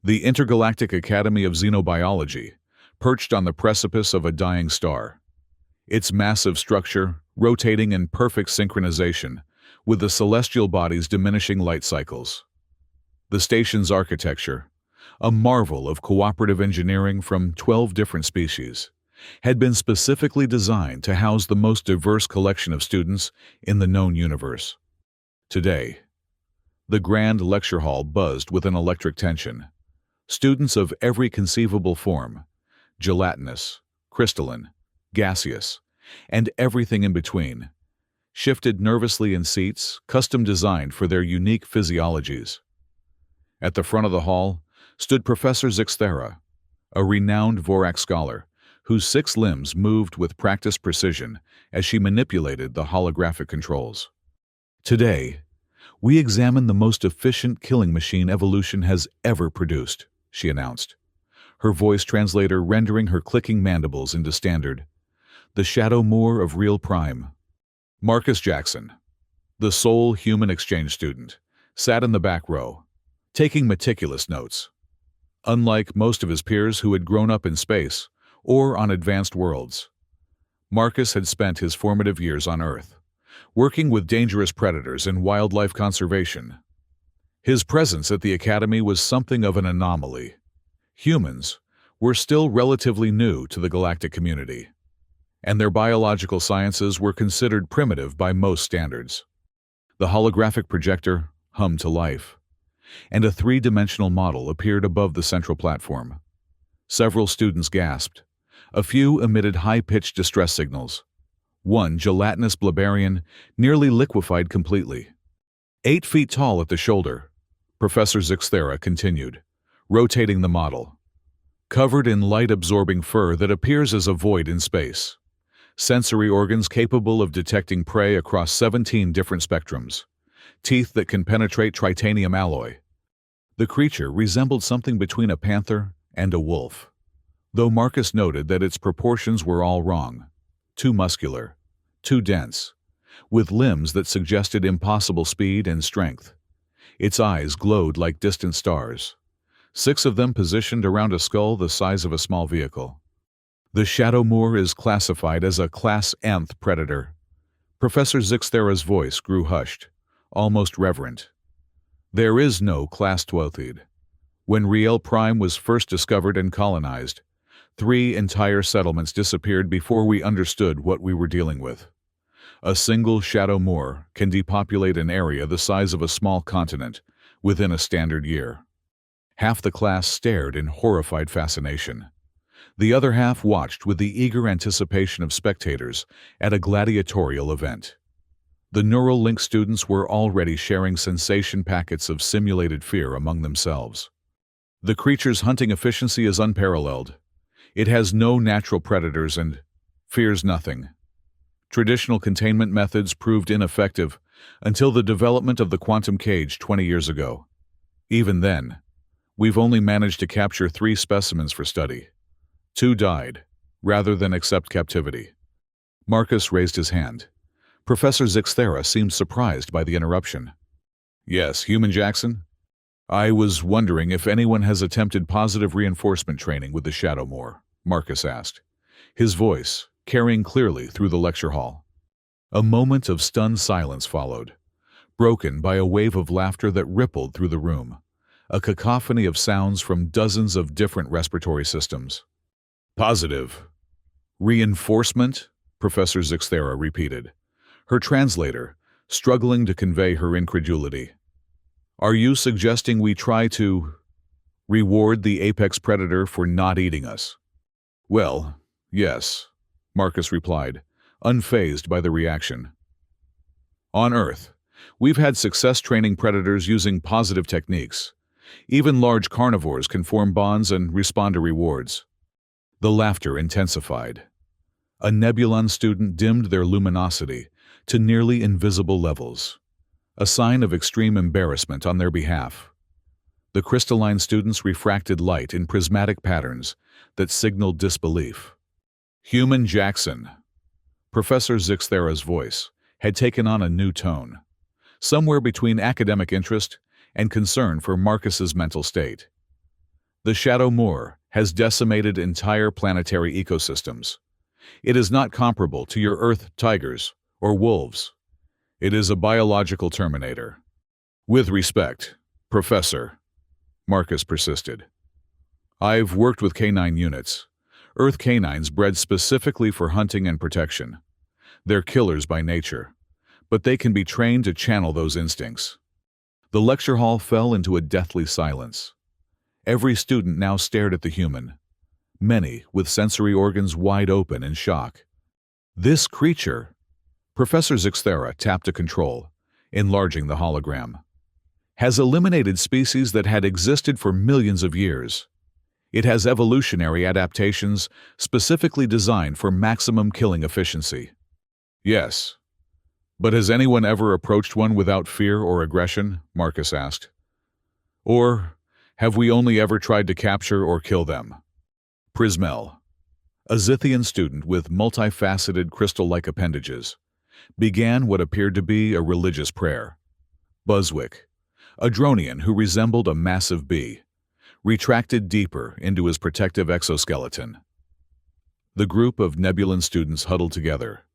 The Intergalactic Academy of Xenobiology, perched on the precipice of a dying star. Its massive structure, rotating in perfect synchronization, with the celestial bodies' diminishing light cycles. The station's architecture, a marvel of cooperative engineering from 12 different species, had been specifically designed to house the most diverse collection of students in the known universe. Today, the grand lecture hall buzzed with an electric tension. Students of every conceivable form, gelatinous, crystalline, gaseous, and everything in between, shifted nervously in seats custom designed for their unique physiologies. At the front of the hall stood Professor Zixthera, a renowned Vorak scholar whose 6 limbs moved with practiced precision as she manipulated the holographic controls. Today, we examine the most efficient killing machine evolution has ever produced, she announced, her voice translator rendering her clicking mandibles into standard. The Shadow Moor of Real Prime. Marcus Jackson, the sole human exchange student, sat in the back row, taking meticulous notes. Unlike most of his peers who had grown up in space or on advanced worlds, Marcus had spent his formative years on Earth, working with dangerous predators in wildlife conservation. His presence at the Academy was something of an anomaly. Humans were still relatively new to the galactic community, and their biological sciences were considered primitive by most standards. The holographic projector hummed to life, and a 3-dimensional model appeared above the central platform. Several students gasped. A few emitted high-pitched distress signals. One gelatinous blabarian nearly liquefied completely. 8 feet tall at the shoulder, Professor Zixthera continued, rotating the model. Covered in light-absorbing fur that appears as a void in space. Sensory organs capable of detecting prey across 17 different spectrums. Teeth that can penetrate titanium alloy. The creature resembled something between a panther and a wolf, though Marcus noted that its proportions were all wrong. Too muscular, too dense, with limbs that suggested impossible speed and strength. Its eyes glowed like distant stars, 6 of them positioned around a skull the size of a small vehicle. The Shadow Moor is classified as a Class Nth predator. Professor Zixthera's voice grew hushed, almost reverent. There is no Class 12th. When Riel Prime was first discovered and colonized, 3 entire settlements disappeared before we understood what we were dealing with. A single Shadow Moor can depopulate an area the size of a small continent within a standard year. Half the class stared in horrified fascination. The other half watched with the eager anticipation of spectators at a gladiatorial event. The neural link students were already sharing sensation packets of simulated fear among themselves. The creature's hunting efficiency is unparalleled. It has no natural predators and fears nothing. Traditional containment methods proved ineffective until the development of the quantum cage 20 years ago. Even then, we've only managed to capture 3 specimens for study. 2 died, rather than accept captivity. Marcus raised his hand. Professor Zixthera seemed surprised by the interruption. Yes, Human Jackson? I was wondering if anyone has attempted positive reinforcement training with the Shadow Moor, Marcus asked, his voice carrying clearly through the lecture hall. A moment of stunned silence followed, broken by a wave of laughter that rippled through the room, a cacophony of sounds from dozens of different respiratory systems. Positive. Reinforcement? Professor Zixthera repeated, her translator struggling to convey her incredulity. Are you suggesting we try to reward the apex predator for not eating us? Well, yes, Marcus replied, unfazed by the reaction. On Earth, we've had success training predators using positive techniques. Even large carnivores can form bonds and respond to rewards. The laughter intensified. A Nebulon student dimmed their luminosity to nearly invisible levels, a sign of extreme embarrassment on their behalf. The crystalline students refracted light in prismatic patterns that signaled disbelief. Human Jackson. Professor Zixthera's voice had taken on a new tone, somewhere between academic interest and concern for Marcus's mental state. The Shadow Moor has decimated entire planetary ecosystems. It is not comparable to your Earth tigers or wolves. It is a biological terminator. With respect, Professor, Marcus persisted. I've worked with canine units. Earth canines bred specifically for hunting and protection. They're killers by nature, but they can be trained to channel those instincts. The lecture hall fell into a deathly silence. Every student now stared at the human, many with sensory organs wide open in shock. This creature, Professor Zixthera tapped a control, enlarging the hologram, has eliminated species that had existed for millions of years. It has evolutionary adaptations specifically designed for maximum killing efficiency. Yes. But has anyone ever approached one without fear or aggression? Marcus asked. Or have we only ever tried to capture or kill them? Prismel, a Zithian student with multifaceted crystal-like appendages, began what appeared to be a religious prayer. Buzzwick, a Dronian who resembled a massive bee, retracted deeper into his protective exoskeleton. The group of Nebulan students huddled together,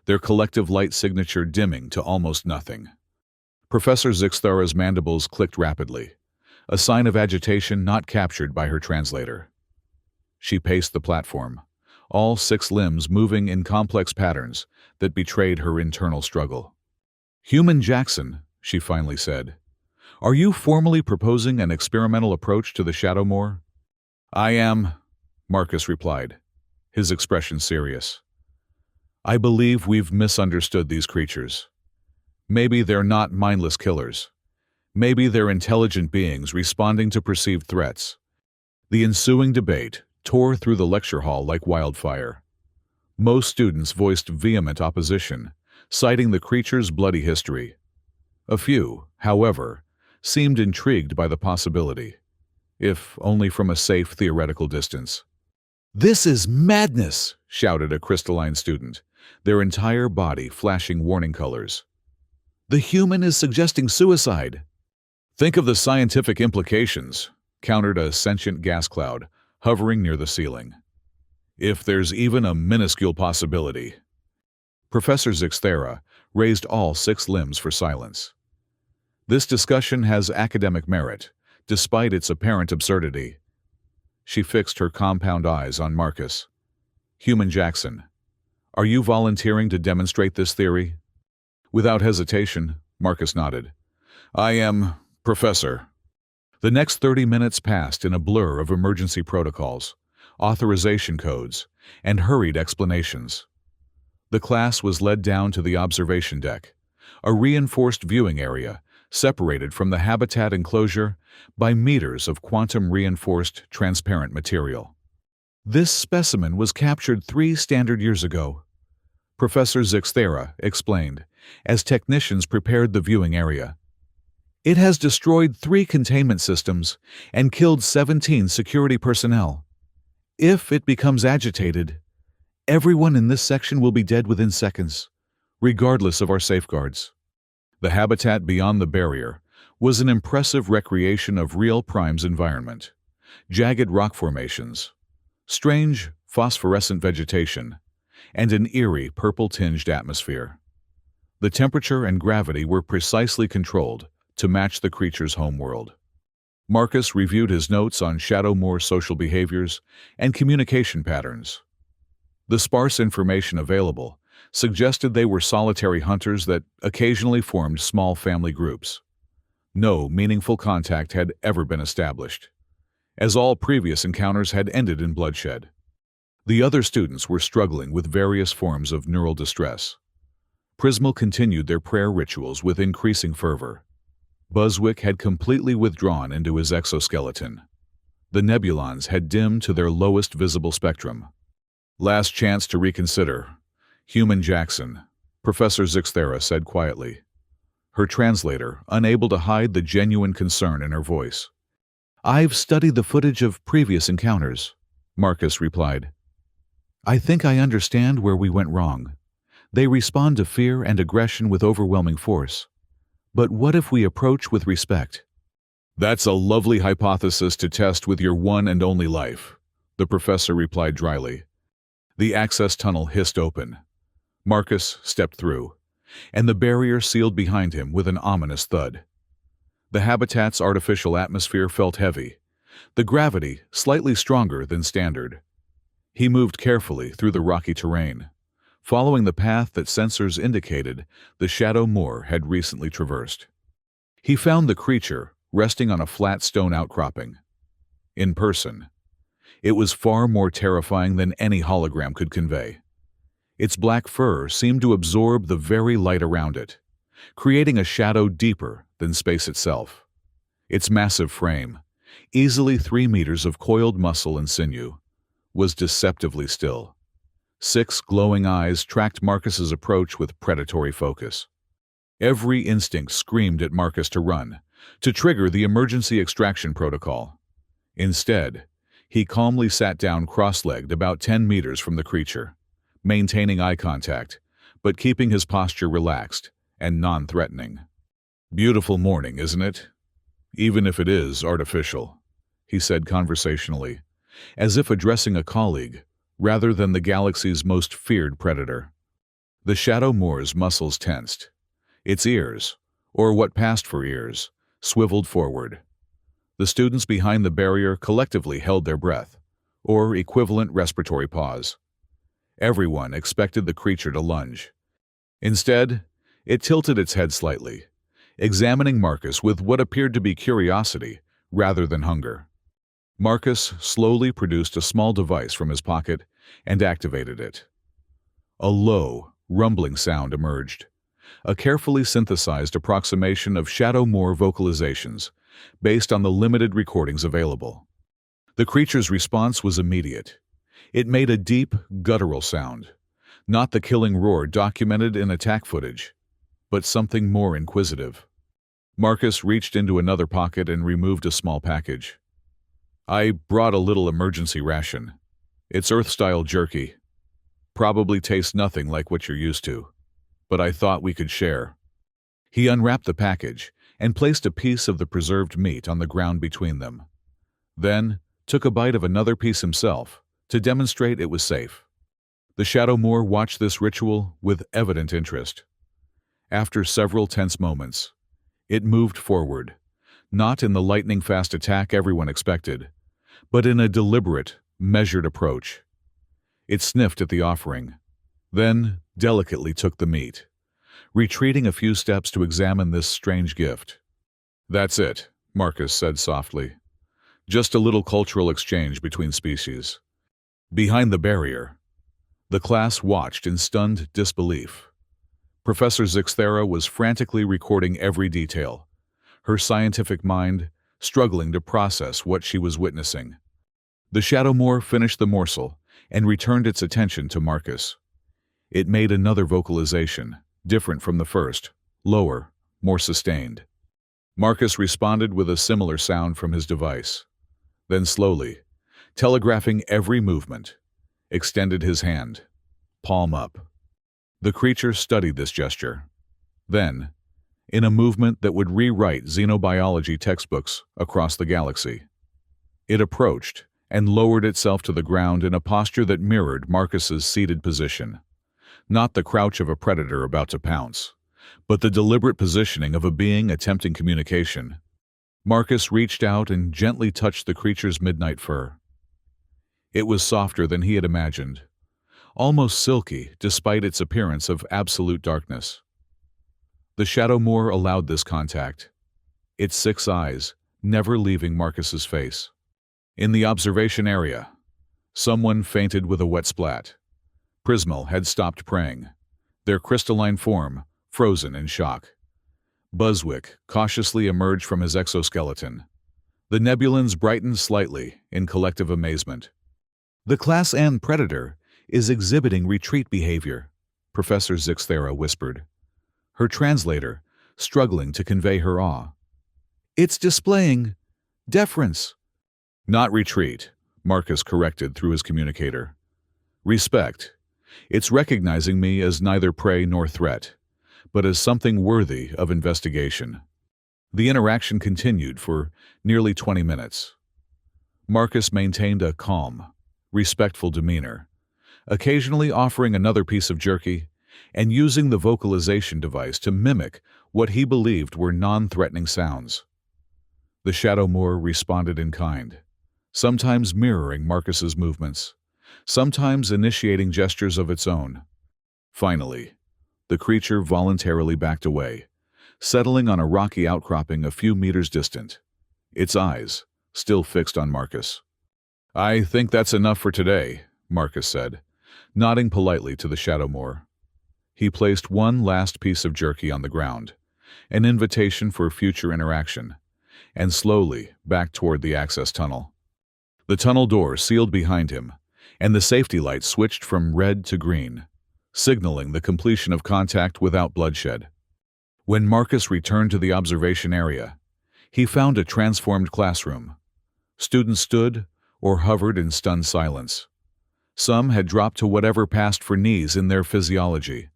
their collective light signature dimming to almost nothing. Professor Zixthera's mandibles clicked rapidly, a sign of agitation not captured by her translator. She paced the platform, all 6 limbs moving in complex patterns that betrayed her internal struggle. Human Jackson, she finally said, are you formally proposing an experimental approach to the Shadow Moor? I am, Marcus replied, his expression serious. I believe we've misunderstood these creatures. Maybe they're not mindless killers. Maybe they're intelligent beings responding to perceived threats. The ensuing debate tore through the lecture hall like wildfire. Most students voiced vehement opposition, citing the creature's bloody history. A few, however, seemed intrigued by the possibility, if only from a safe theoretical distance. This is madness, shouted a crystalline student, their entire body flashing warning colors. The human is suggesting suicide. Think of the scientific implications, countered a sentient gas cloud, hovering near the ceiling. If there's even a minuscule possibility. Professor Zixthera raised all 6 limbs for silence. This discussion has academic merit, despite its apparent absurdity. She fixed her compound eyes on Marcus. Human Jackson, are you volunteering to demonstrate this theory? Without hesitation, Marcus nodded. I am, Professor. The next 30 minutes passed in a blur of emergency protocols, authorization codes, and hurried explanations. The class was led down to the observation deck, a reinforced viewing area separated from the habitat enclosure by meters of quantum-reinforced transparent material. This specimen was captured 3 standard years ago, Professor Zixthera explained, as technicians prepared the viewing area. It has destroyed 3 containment systems and killed 17 security personnel. If it becomes agitated, everyone in this section will be dead within seconds, regardless of our safeguards. The habitat beyond the barrier was an impressive recreation of real Prime's environment. Jagged rock formations, strange phosphorescent vegetation, and an eerie purple-tinged atmosphere. The temperature and gravity were precisely controlled to match the creature's homeworld. Marcus reviewed his notes on Shadow Moor social behaviors and communication patterns. The sparse information available suggested they were solitary hunters that occasionally formed small family groups. No meaningful contact had ever been established, as all previous encounters had ended in bloodshed. The other students were struggling with various forms of neural distress. Prismal continued their prayer rituals with increasing fervor. Buzzwick had completely withdrawn into his exoskeleton. The nebulons had dimmed to their lowest visible spectrum. Last chance to reconsider. Human Jackson, Professor Zixthera said quietly, her translator unable to hide the genuine concern in her voice. I've studied the footage of previous encounters, Marcus replied. I think I understand where we went wrong. They respond to fear and aggression with overwhelming force. But what if we approach with respect? That's a lovely hypothesis to test with your one and only life, the professor replied dryly. The access tunnel hissed open. Marcus stepped through, and the barrier sealed behind him with an ominous thud. The habitat's artificial atmosphere felt heavy, the gravity slightly stronger than standard. He moved carefully through the rocky terrain, following the path that sensors indicated the Shadow Moor had recently traversed. He found the creature resting on a flat stone outcropping. In person, it was far more terrifying than any hologram could convey. Its black fur seemed to absorb the very light around it, creating a shadow deeper than space itself. Its massive frame, easily 3 meters of coiled muscle and sinew, was deceptively still. 6 glowing eyes tracked Marcus's approach with predatory focus. Every instinct screamed at Marcus to run, to trigger the emergency extraction protocol. Instead, he calmly sat down cross-legged about 10 meters from the creature, maintaining eye contact, but keeping his posture relaxed and non-threatening. "Beautiful morning, isn't it? Even if it is artificial," he said conversationally, as if addressing a colleague rather than the galaxy's most feared predator. The Shadow Moor's muscles tensed. Its ears, or what passed for ears, swiveled forward. The students behind the barrier collectively held their breath, or equivalent respiratory pause. Everyone expected the creature to lunge. Instead, it tilted its head slightly, examining Marcus with what appeared to be curiosity rather than hunger. Marcus slowly produced a small device from his pocket and activated it. A low, rumbling sound emerged, a carefully synthesized approximation of Shadow Moor vocalizations based on the limited recordings available. The creature's response was immediate. It made a deep, guttural sound, not the killing roar documented in attack footage, but something more inquisitive. Marcus reached into another pocket and removed a small package. "I brought a little emergency ration. It's Earth-style jerky. Probably tastes nothing like what you're used to, but I thought we could share." He unwrapped the package and placed a piece of the preserved meat on the ground between them. Then took a bite of another piece himself to demonstrate it was safe. The Shadow Moor watched this ritual with evident interest. After several tense moments, it moved forward, not in the lightning-fast attack everyone expected, but in a deliberate, measured approach. It sniffed at the offering, then delicately took the meat, retreating a few steps to examine this strange gift. "That's it," Marcus said softly. "Just a little cultural exchange between species." Behind the barrier, the class watched in stunned disbelief. Professor Zixthera was frantically recording every detail, her scientific mind struggling to process what she was witnessing. The Shadow Moor finished the morsel and returned its attention to Marcus. It made another vocalization, different from the first, lower, more sustained. Marcus responded with a similar sound from his device. Then slowly, telegraphing every movement, extended his hand, palm up. The creature studied this gesture. Then, in a movement that would rewrite xenobiology textbooks across the galaxy, it approached and lowered itself to the ground in a posture that mirrored Marcus's seated position. Not the crouch of a predator about to pounce, but the deliberate positioning of a being attempting communication. Marcus reached out and gently touched the creature's midnight fur. It was softer than he had imagined, almost silky despite its appearance of absolute darkness. The Shadow Moor allowed this contact, its 6 eyes never leaving Marcus's face. In the observation area, someone fainted with a wet splat. Prismal had stopped praying, their crystalline form frozen in shock. Buzzwick cautiously emerged from his exoskeleton. The Nebulans brightened slightly in collective amazement. "The Class N predator is exhibiting retreat behavior," Professor Zixthera whispered, her translator struggling to convey her awe. "It's displaying deference." "Not retreat," Marcus corrected through his communicator. "Respect. It's recognizing me as neither prey nor threat, but as something worthy of investigation." The interaction continued for nearly 20 minutes. Marcus maintained a calm, respectful demeanor, occasionally offering another piece of jerky and using the vocalization device to mimic what he believed were non-threatening sounds. The Shadow Moor responded in kind, sometimes mirroring Marcus's movements, sometimes initiating gestures of its own. Finally, the creature voluntarily backed away, settling on a rocky outcropping a few meters distant, its eyes still fixed on Marcus. "I think that's enough for today," Marcus said, nodding politely to the Shadow Moor. He placed one last piece of jerky on the ground, an invitation for future interaction, and slowly backed toward the access tunnel. The tunnel door sealed behind him, and the safety light switched from red to green, signaling the completion of contact without bloodshed. When Marcus returned to the observation area, he found a transformed classroom. Students stood or hovered in stunned silence. Some had dropped to whatever passed for knees in their physiology.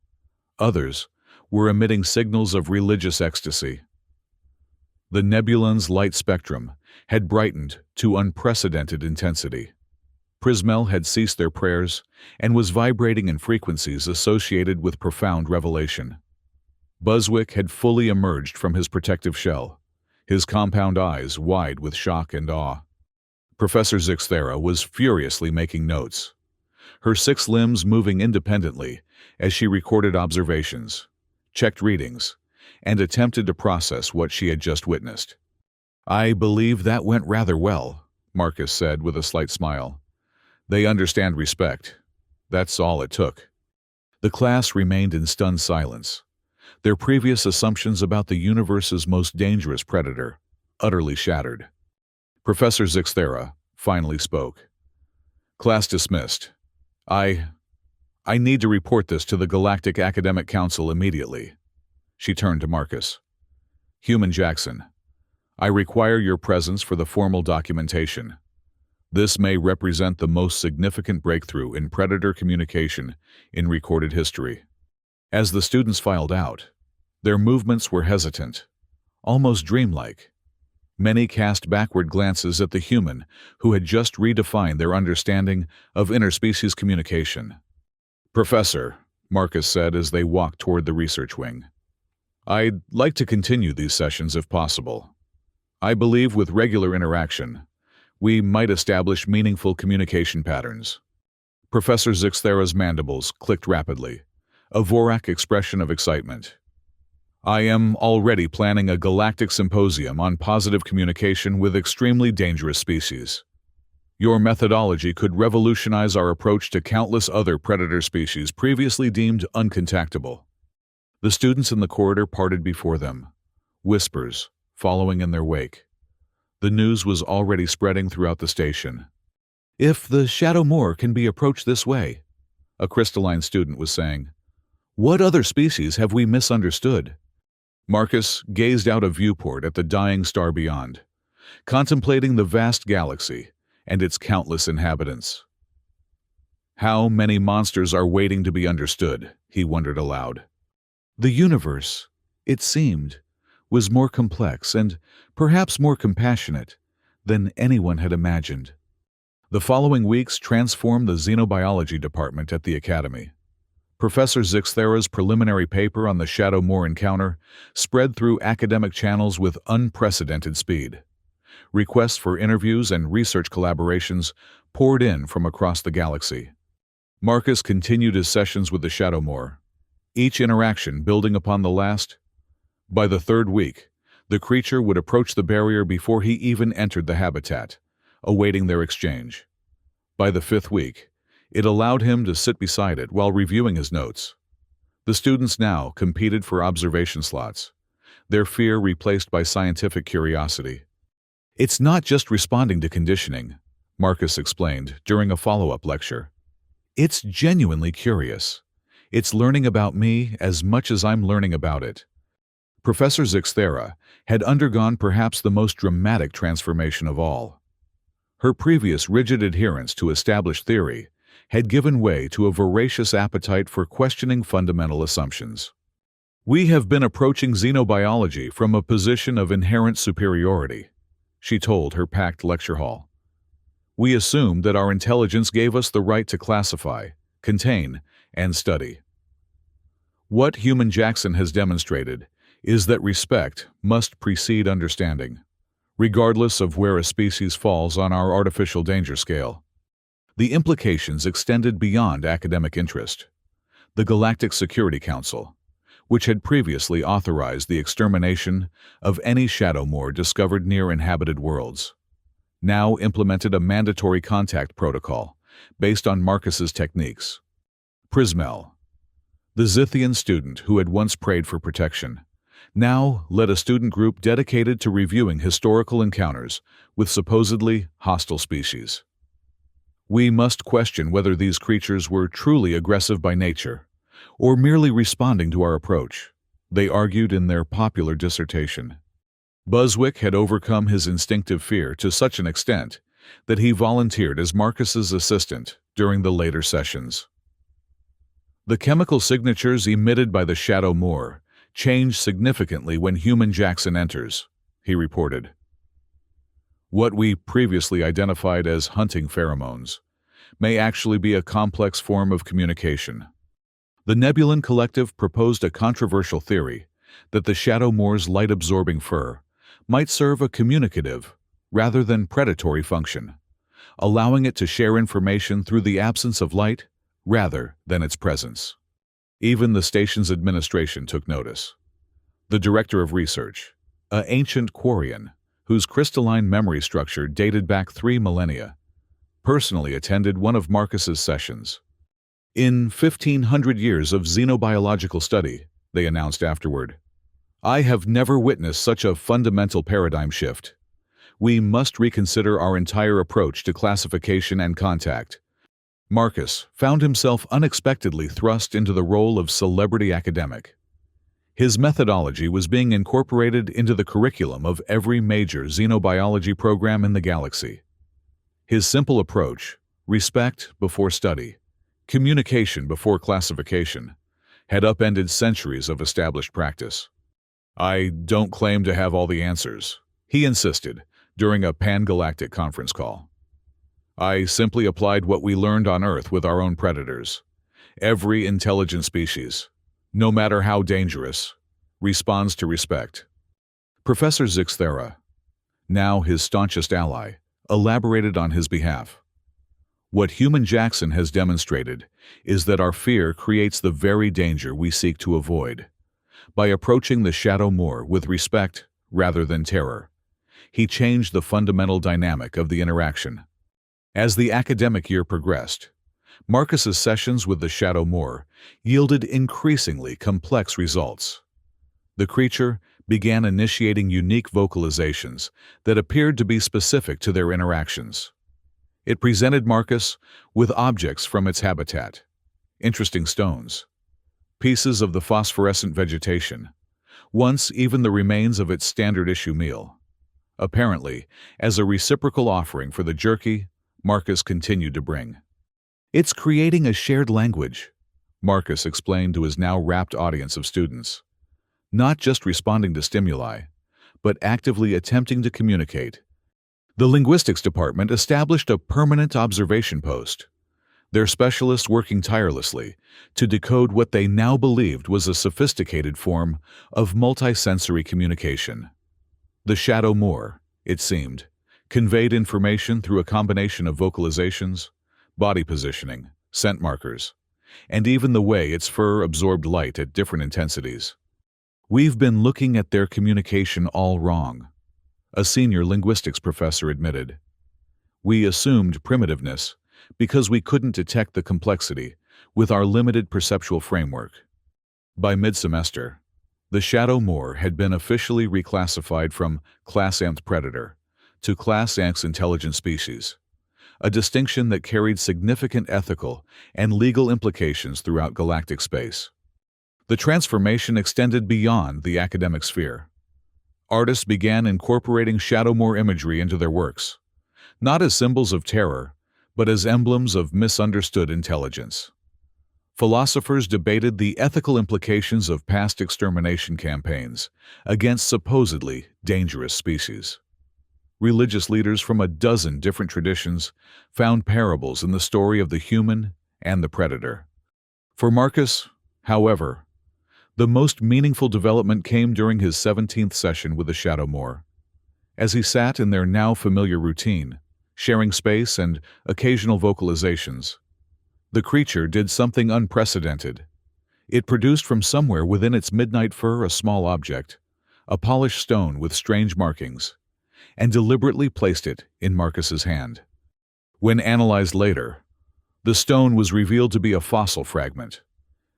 Others were emitting signals of religious ecstasy. The nebulon's light spectrum had brightened to unprecedented intensity. Prismel had ceased their prayers and was vibrating in frequencies associated with profound revelation. Buzzwick had fully emerged from his protective shell, his compound eyes wide with shock and awe. Professor Zixthera was furiously making notes, her 6 limbs moving independently as she recorded observations, checked readings, and attempted to process what she had just witnessed. "I believe that went rather well," Marcus said with a slight smile. "They understand respect. That's all it took." The class remained in stunned silence, their previous assumptions about the universe's most dangerous predator utterly shattered. Professor Zixthera finally spoke. "Class dismissed. I need to report this to the Galactic Academic Council immediately." She turned to Marcus. "Human Jackson, I require your presence for the formal documentation. This may represent the most significant breakthrough in predator communication in recorded history." As the students filed out, their movements were hesitant, almost dreamlike. Many cast backward glances at the human who had just redefined their understanding of interspecies communication. "Professor," Marcus said as they walked toward the research wing, "I'd like to continue these sessions if possible. I believe with regular interaction, we might establish meaningful communication patterns." Professor Zixthera's mandibles clicked rapidly, a Vorak expression of excitement. "I am already planning a galactic symposium on positive communication with extremely dangerous species. Your methodology could revolutionize our approach to countless other predator species previously deemed uncontactable." The students in the corridor parted before them, whispers following in their wake. The news was already spreading throughout the station. "If the Shadow Moor can be approached this way," a crystalline student was saying, "what other species have we misunderstood?" Marcus gazed out a viewport at the dying star beyond, contemplating the vast galaxy and its countless inhabitants. How many monsters are waiting to be understood, he wondered aloud. The universe, it seemed, was more complex and perhaps more compassionate than anyone had imagined. The following weeks transformed the xenobiology department at the Academy. Professor Zixthera's preliminary paper on the Shadow Moor encounter spread through academic channels with unprecedented speed. Requests for interviews and research collaborations poured in from across the galaxy. Marcus continued his sessions with the Shadow Moor, each interaction building upon the last. By the 3rd week, the creature would approach the barrier before he even entered the habitat, awaiting their exchange. By the 5th week, it allowed him to sit beside it while reviewing his notes. The students now competed for observation slots, their fear replaced by scientific curiosity. "It's not just responding to conditioning," Marcus explained during a follow-up lecture. "It's genuinely curious. It's learning about me as much as I'm learning about it." Professor Zixthera had undergone perhaps the most dramatic transformation of all. Her previous rigid adherence to established theory had given way to a voracious appetite for questioning fundamental assumptions. We have been approaching xenobiology from a position of inherent superiority, she told her packed lecture hall. We assumed that our intelligence gave us the right to classify, contain, and study. What Human Jackson has demonstrated is that respect must precede understanding, regardless of where a species falls on our artificial danger scale. The implications extended beyond academic interest. The Galactic Security Council, which had previously authorized the extermination of any Shadowmoor discovered near inhabited worlds, now implemented a mandatory contact protocol based on Marcus's techniques. Prismel, the Zithian student who had once prayed for protection, now led a student group dedicated to reviewing historical encounters with supposedly hostile species. We must question whether these creatures were truly aggressive by nature, or merely responding to our approach, they argued in their popular dissertation. Buswick had overcome his instinctive fear to such an extent that he volunteered as Marcus's assistant during the later sessions. The chemical signatures emitted by the Shadowmoor change significantly when Human Jackson enters, he reported. What we previously identified as hunting pheromones may actually be a complex form of communication. The Nebulan Collective proposed a controversial theory that the Shadowmoor's light-absorbing fur might serve a communicative rather than predatory function, allowing it to share information through the absence of light rather than its presence. Even the station's administration took notice. The director of research, an ancient Quarian whose crystalline memory structure dated back 3 millennia, personally attended one of Marcus's sessions. In 1,500 years of xenobiological study, they announced afterward, I have never witnessed such a fundamental paradigm shift. We must reconsider our entire approach to classification and contact. Marcus found himself unexpectedly thrust into the role of celebrity academic. His methodology was being incorporated into the curriculum of every major xenobiology program in the galaxy. His simple approach, respect before study, communication before classification, had upended centuries of established practice. I don't claim to have all the answers, he insisted during a pan-galactic conference call. I simply applied what we learned on Earth with our own predators. Every intelligent species, no matter how dangerous, responds to respect. Professor Zixthera, now his staunchest ally, elaborated on his behalf. What Human Jackson has demonstrated is that our fear creates the very danger we seek to avoid. By approaching the Shadowmoor with respect rather than terror, he changed the fundamental dynamic of the interaction. As the academic year progressed, Marcus's sessions with the Shadowmoor yielded increasingly complex results. The creature began initiating unique vocalizations that appeared to be specific to their interactions. It presented Marcus with objects from its habitat, interesting stones, pieces of the phosphorescent vegetation, once even the remains of its standard-issue meal. Apparently, as a reciprocal offering for the jerky Marcus continued to bring. It's creating a shared language, Marcus explained to his now rapt audience of students. Not just responding to stimuli, but actively attempting to communicate. The linguistics department established a permanent observation post, their specialists working tirelessly to decode what they now believed was a sophisticated form of multisensory communication. The Shadowmoor, it seemed, conveyed information through a combination of vocalizations, body positioning, scent markers, and even the way its fur absorbed light at different intensities. We've been looking at their communication all wrong, a senior linguistics professor admitted. We assumed primitiveness because we couldn't detect the complexity with our limited perceptual framework. By mid-semester, the Shadowmoor had been officially reclassified from Class Nth Predator to Class Nth Intelligent Species, a distinction that carried significant ethical and legal implications throughout galactic space. The transformation extended beyond the academic sphere. Artists began incorporating Shadowmoor imagery into their works, not as symbols of terror, but as emblems of misunderstood intelligence. Philosophers debated the ethical implications of past extermination campaigns against supposedly dangerous species. Religious leaders from a dozen different traditions found parables in the story of the human and the predator. For Marcus, however, the most meaningful development came during his 17th session with the Shadow Moor. As he sat in their now familiar routine, sharing space and occasional vocalizations, the creature did something unprecedented. It produced from somewhere within its midnight fur a small object, a polished stone with strange markings, and deliberately placed it in Marcus's hand. When analyzed later, the stone was revealed to be a fossil fragment,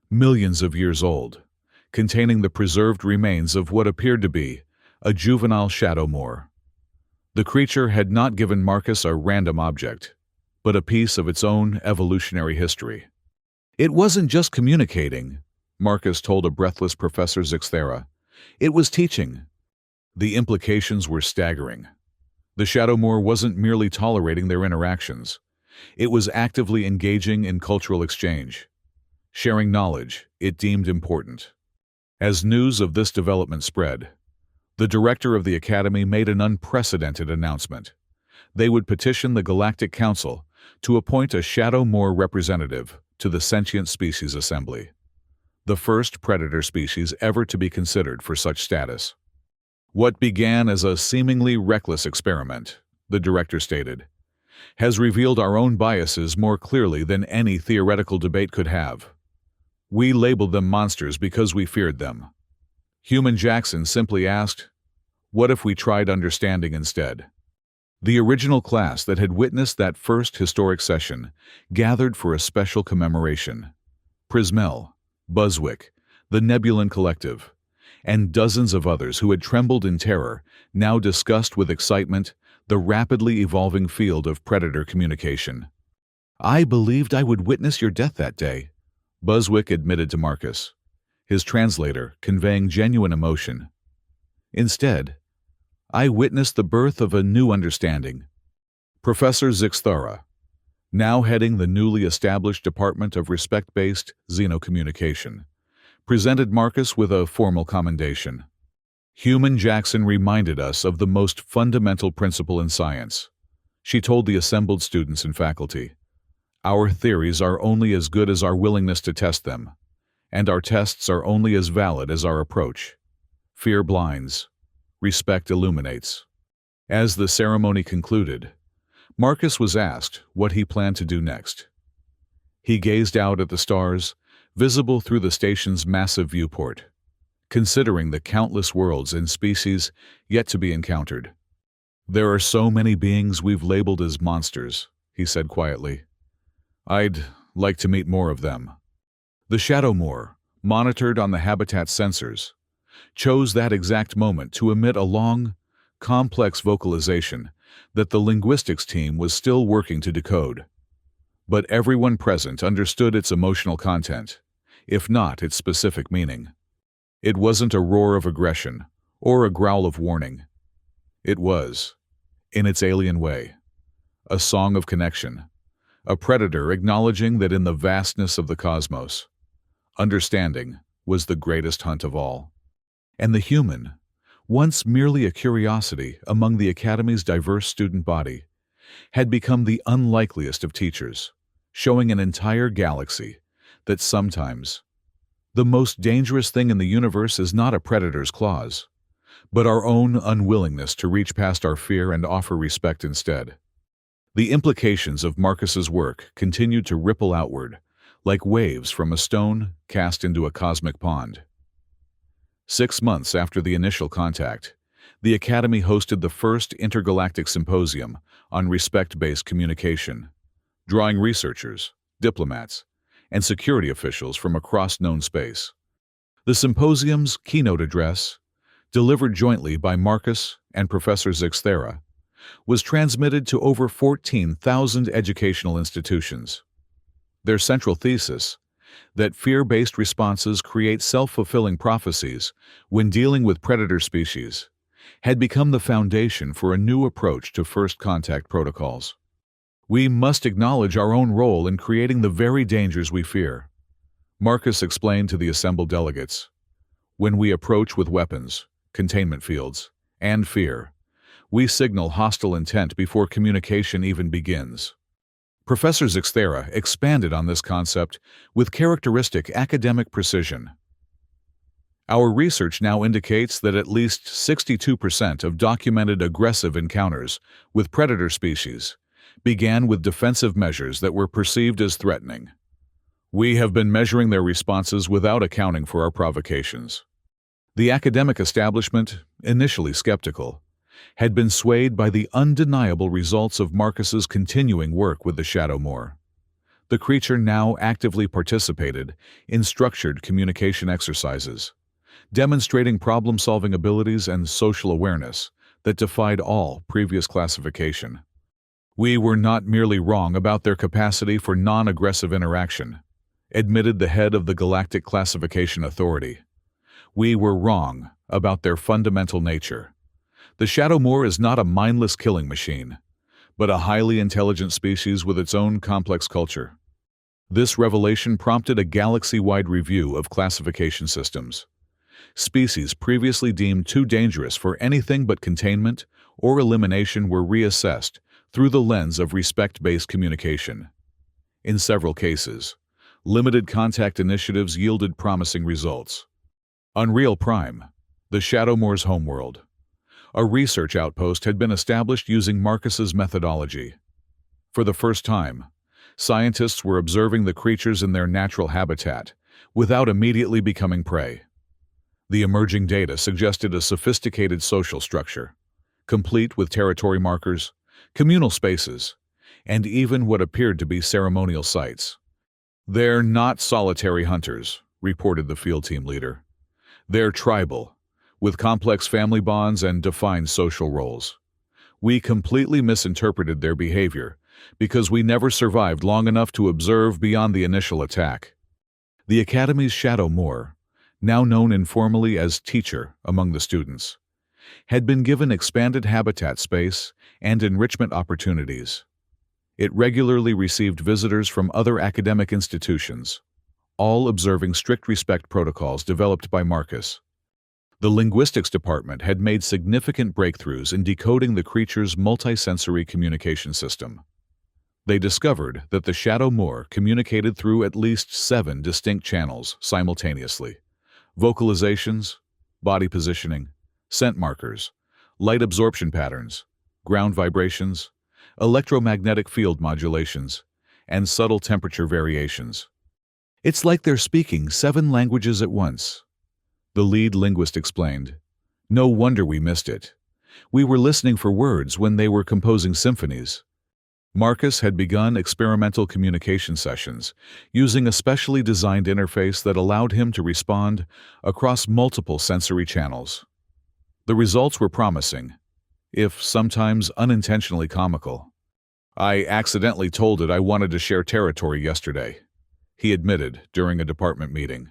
millions of years old, containing the preserved remains of what appeared to be a juvenile shadow moor. The creature had not given Marcus a random object, but a piece of its own evolutionary history. It wasn't just communicating, Marcus told a breathless Professor Zixthera. It was teaching. The implications were staggering. The Shadow Moor wasn't merely tolerating their interactions. It was actively engaging in cultural exchange, sharing knowledge it deemed important. As news of this development spread, the director of the Academy made an unprecedented announcement. They would petition the Galactic Council to appoint a Shadow Moor representative to the Sentient Species Assembly, the first predator species ever to be considered for such status. What began as a seemingly reckless experiment, the director stated, has revealed our own biases more clearly than any theoretical debate could have. We labeled them monsters because we feared them. Human Jackson simply asked, what if we tried understanding instead? The original class that had witnessed that first historic session gathered for a special commemoration. Prismel, Buzzwick, the Nebulan Collective, and dozens of others who had trembled in terror now discussed with excitement the rapidly evolving field of predator communication. I believed I would witness your death that day, Buzzwick admitted to Marcus, his translator conveying genuine emotion. Instead, I witnessed the birth of a new understanding. Professor Zixthera, now heading the newly established Department of Respect-Based Xenocommunication, presented Marcus with a formal commendation. Human Jackson reminded us of the most fundamental principle in science. She told the assembled students and faculty, our theories are only as good as our willingness to test them, and our tests are only as valid as our approach. Fear blinds. Respect illuminates. As the ceremony concluded, Marcus was asked what he planned to do next. He gazed out at the stars, visible through the station's massive viewport, considering the countless worlds and species yet to be encountered. There are so many beings we've labeled as monsters, he said quietly. I'd like to meet more of them. The Shadow Moor, monitored on the habitat sensors, chose that exact moment to emit a long, complex vocalization that the linguistics team was still working to decode. But everyone present understood its emotional content, if not its specific meaning. It wasn't a roar of aggression or a growl of warning. It was, in its alien way, a song of connection, a predator acknowledging that in the vastness of the cosmos, understanding was the greatest hunt of all. And the human, once merely a curiosity among the Academy's diverse student body, had become the unlikeliest of teachers, showing an entire galaxy that sometimes the most dangerous thing in the universe is not a predator's claws, but our own unwillingness to reach past our fear and offer respect instead. The implications of Marcus's work continued to ripple outward, like waves from a stone cast into a cosmic pond. 6 months after the initial contact, the Academy hosted the first intergalactic symposium on respect-based communication, drawing researchers, diplomats, and security officials from across known space. The symposium's keynote address, delivered jointly by Marcus and Professor Zixthera, was transmitted to over 14,000 educational institutions. Their central thesis, that fear-based responses create self-fulfilling prophecies when dealing with predator species, had become the foundation for a new approach to first contact protocols. We must acknowledge our own role in creating the very dangers we fear. Marcus explained to the assembled delegates. When we approach with weapons, containment fields, and fear, we signal hostile intent before communication even begins. Professor Zixthera expanded on this concept with characteristic academic precision. Our research now indicates that at least 62% of documented aggressive encounters with predator species began with defensive measures that were perceived as threatening. We have been measuring their responses without accounting for our provocations. The academic establishment, initially skeptical, had been swayed by the undeniable results of Marcus's continuing work with the Shadowmoor. The creature now actively participated in structured communication exercises, demonstrating problem-solving abilities and social awareness that defied all previous classification. We were not merely wrong about their capacity for non-aggressive interaction, admitted the head of the Galactic Classification Authority. We were wrong about their fundamental nature. The Shadowmoor is not a mindless killing machine, but a highly intelligent species with its own complex culture. This revelation prompted a galaxy-wide review of classification systems. Species previously deemed too dangerous for anything but containment or elimination were reassessed through the lens of respect-based communication. In several cases, limited contact initiatives yielded promising results. Unreal Prime, the Shadowmoor's homeworld. A research outpost had been established using Marcus's methodology. For the first time, scientists were observing the creatures in their natural habitat without immediately becoming prey. The emerging data suggested a sophisticated social structure, complete with territory markers, communal spaces, and even what appeared to be ceremonial sites. "They're not solitary hunters," reported the field team leader. "They're tribal, with complex family bonds and defined social roles. We completely misinterpreted their behavior because we never survived long enough to observe beyond the initial attack." The Academy's Shadowmoor, now known informally as Teacher among the students, had been given expanded habitat space and enrichment opportunities. It regularly received visitors from other academic institutions, all observing strict respect protocols developed by Marcus. The linguistics department had made significant breakthroughs in decoding the creature's multisensory communication system. They discovered that the Shadowmoor communicated through at least 7 distinct channels simultaneously: vocalizations, body positioning, scent markers, light absorption patterns, ground vibrations, electromagnetic field modulations, and subtle temperature variations. "It's like they're speaking 7 languages at once," the lead linguist explained. "No wonder we missed it. We were listening for words when they were composing symphonies." Marcus had begun experimental communication sessions using a specially designed interface that allowed him to respond across multiple sensory channels. The results were promising, if sometimes unintentionally comical. "I accidentally told it I wanted to share territory yesterday," he admitted during a department meeting.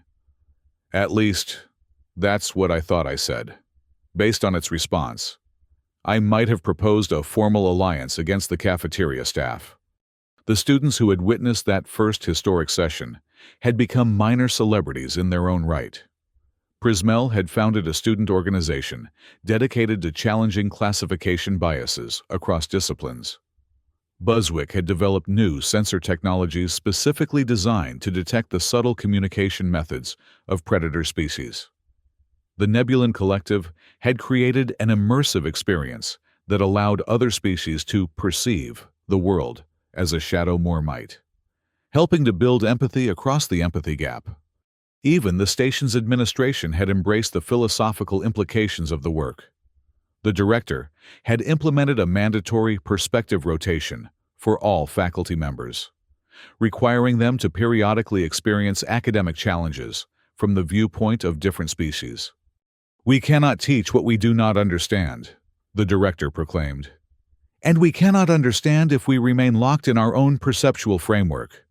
"At least, that's what I thought I said. Based on its response, I might have proposed a formal alliance against the cafeteria staff." The students who had witnessed that first historic session had become minor celebrities in their own right. Prismel had founded a student organization dedicated to challenging classification biases across disciplines. Buzzwick had developed new sensor technologies specifically designed to detect the subtle communication methods of predator species. The Nebulan Collective had created an immersive experience that allowed other species to perceive the world as a Shadowmoor might, helping to build empathy across the empathy gap. Even the station's administration had embraced the philosophical implications of the work. The director had implemented a mandatory perspective rotation for all faculty members, requiring them to periodically experience academic challenges from the viewpoint of different species. "We cannot teach what we do not understand," the director proclaimed. "And we cannot understand if we remain locked in our own perceptual framework."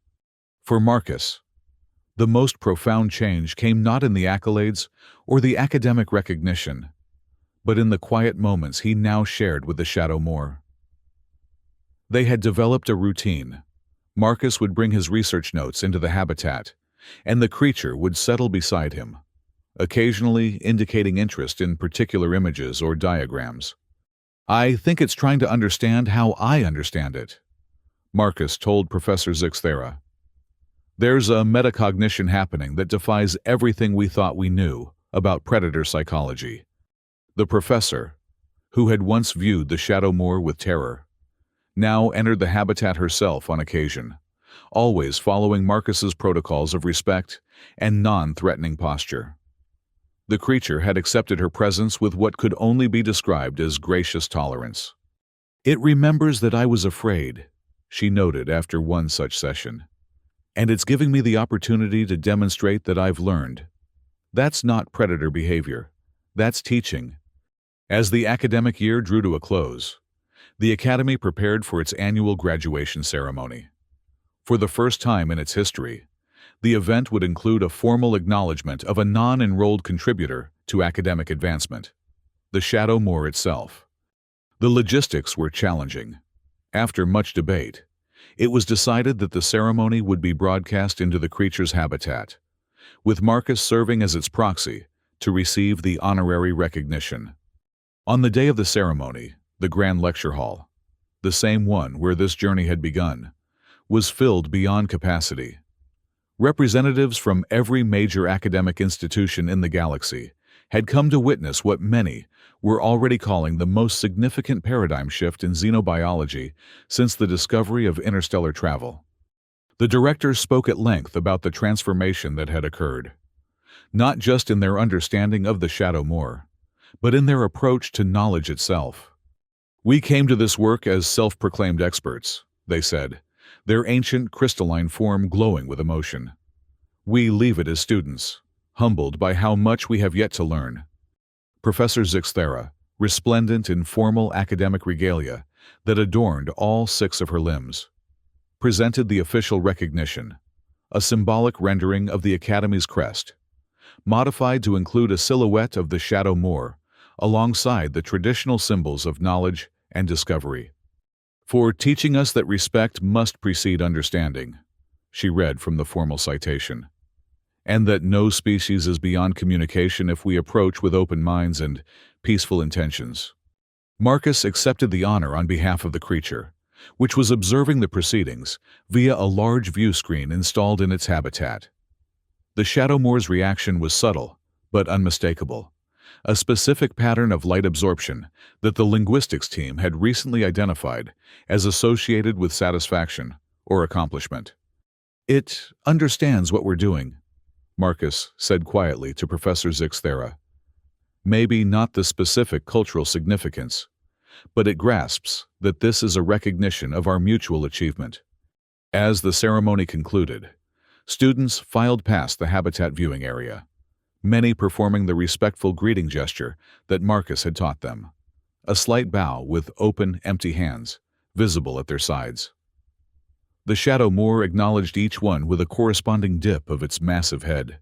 For Marcus, the most profound change came not in the accolades or the academic recognition, but in the quiet moments he now shared with the Shadowmoor. They had developed a routine. Marcus would bring his research notes into the habitat, and the creature would settle beside him, occasionally indicating interest in particular images or diagrams. "I think it's trying to understand how I understand it," Marcus told Professor Zixthera. "There's a metacognition happening that defies everything we thought we knew about predator psychology." The professor, who had once viewed the Shadow Moor with terror, now entered the habitat herself on occasion, always following Marcus's protocols of respect and non-threatening posture. The creature had accepted her presence with what could only be described as gracious tolerance. "It remembers that I was afraid," she noted after one such session, "and it's giving me the opportunity to demonstrate that I've learned. That's not predator behavior. That's teaching." As the academic year drew to a close, the Academy prepared for its annual graduation ceremony. For the first time in its history, the event would include a formal acknowledgement of a non-enrolled contributor to academic advancement, the Shadow Moor itself. The logistics were challenging. After much debate, it was decided that the ceremony would be broadcast into the creature's habitat, with Marcus serving as its proxy to receive the honorary recognition. On the day of the ceremony, the Grand Lecture Hall, the same one where this journey had begun, was filled beyond capacity. Representatives from every major academic institution in the galaxy had come to witness what many were already calling the most significant paradigm shift in xenobiology since the discovery of interstellar travel. The directors spoke at length about the transformation that had occurred, not just in their understanding of the Shadow Moor, but in their approach to knowledge itself. "We came to this work as self-proclaimed experts," they said, their ancient crystalline form glowing with emotion. "We leave it as students, humbled by how much we have yet to learn." Professor Zixthera, resplendent in formal academic regalia that adorned all 6 of her limbs, presented the official recognition, a symbolic rendering of the Academy's crest, modified to include a silhouette of the Shadow Moor alongside the traditional symbols of knowledge and discovery. "For teaching us that respect must precede understanding," she read from the formal citation, "and that no species is beyond communication if we approach with open minds and peaceful intentions." Marcus accepted the honor on behalf of the creature, which was observing the proceedings via a large view screen installed in its habitat. The Shadow Moor's reaction was subtle, but unmistakable, a specific pattern of light absorption that the linguistics team had recently identified as associated with satisfaction or accomplishment. "It understands what we're doing," Marcus said quietly to Professor Zixthera. "Maybe not the specific cultural significance, but it grasps that this is a recognition of our mutual achievement." As the ceremony concluded, students filed past the habitat viewing area, many performing the respectful greeting gesture that Marcus had taught them, a slight bow with open, empty hands, visible at their sides. The Shadow Moor acknowledged each one with a corresponding dip of its massive head.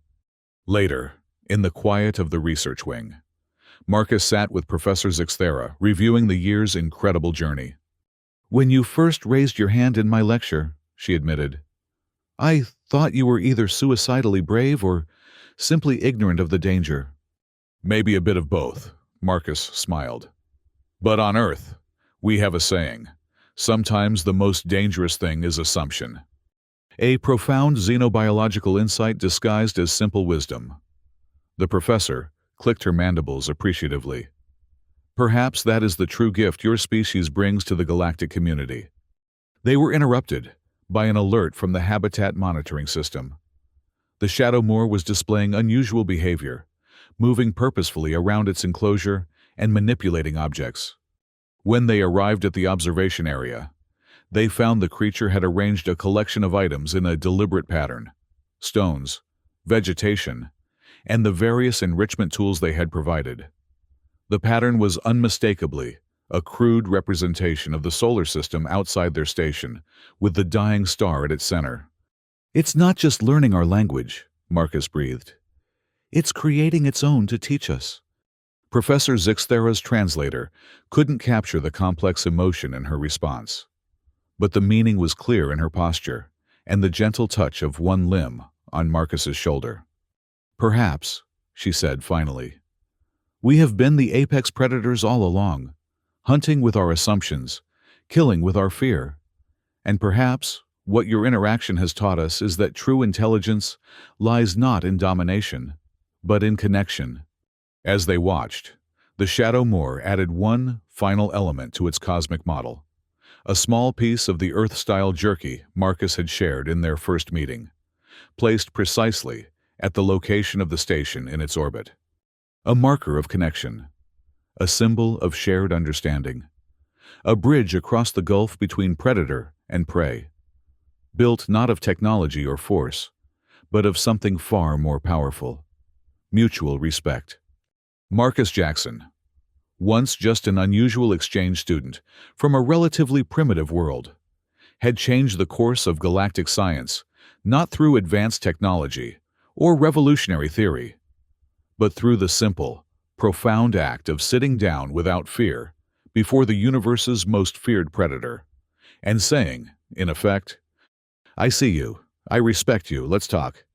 Later, in the quiet of the research wing, Marcus sat with Professor Zixthera, reviewing the year's incredible journey. "When you first raised your hand in my lecture," she admitted, "I thought you were either suicidally brave or simply ignorant of the danger." "Maybe a bit of both," Marcus smiled. "But on Earth, we have a saying, sometimes the most dangerous thing is assumption." A profound xenobiological insight disguised as simple wisdom. The professor clicked her mandibles appreciatively. "Perhaps that is the true gift your species brings to the galactic community." They were interrupted by an alert from the habitat monitoring system. The Shadow Moor was displaying unusual behavior, moving purposefully around its enclosure and manipulating objects. When they arrived at the observation area, they found the creature had arranged a collection of items in a deliberate pattern: stones, vegetation, and the various enrichment tools they had provided. The pattern was unmistakably a crude representation of the solar system outside their station, with the dying star at its center. "It's not just learning our language," Marcus breathed. "It's creating its own to teach us." Professor Zixthera's translator couldn't capture the complex emotion in her response, but the meaning was clear in her posture and the gentle touch of one limb on Marcus's shoulder. "Perhaps," she said finally, "we have been the apex predators all along, hunting with our assumptions, killing with our fear. And perhaps what your interaction has taught us is that true intelligence lies not in domination, but in connection." As they watched, the Shadow Moor added one final element to its cosmic model, a small piece of the Earth-style jerky Marcus had shared in their first meeting, placed precisely at the location of the station in its orbit. A marker of connection, a symbol of shared understanding, a bridge across the gulf between predator and prey, built not of technology or force, but of something far more powerful: mutual respect. Marcus Jackson, once just an unusual exchange student from a relatively primitive world, had changed the course of galactic science not through advanced technology or revolutionary theory, but through the simple, profound act of sitting down without fear before the universe's most feared predator, and saying, in effect, "I see you, I respect you, let's talk."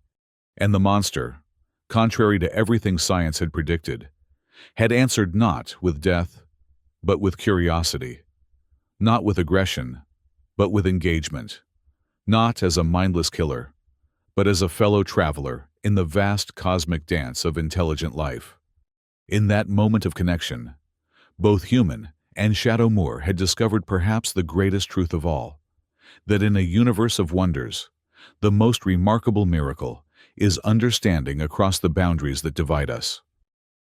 And the monster, contrary to everything science had predicted, had answered not with death, but with curiosity, not with aggression, but with engagement, not as a mindless killer, but as a fellow traveler in the vast cosmic dance of intelligent life. In that moment of connection, both human and Shadow Moor had discovered perhaps the greatest truth of all, that in a universe of wonders, the most remarkable miracle is understanding across the boundaries that divide us.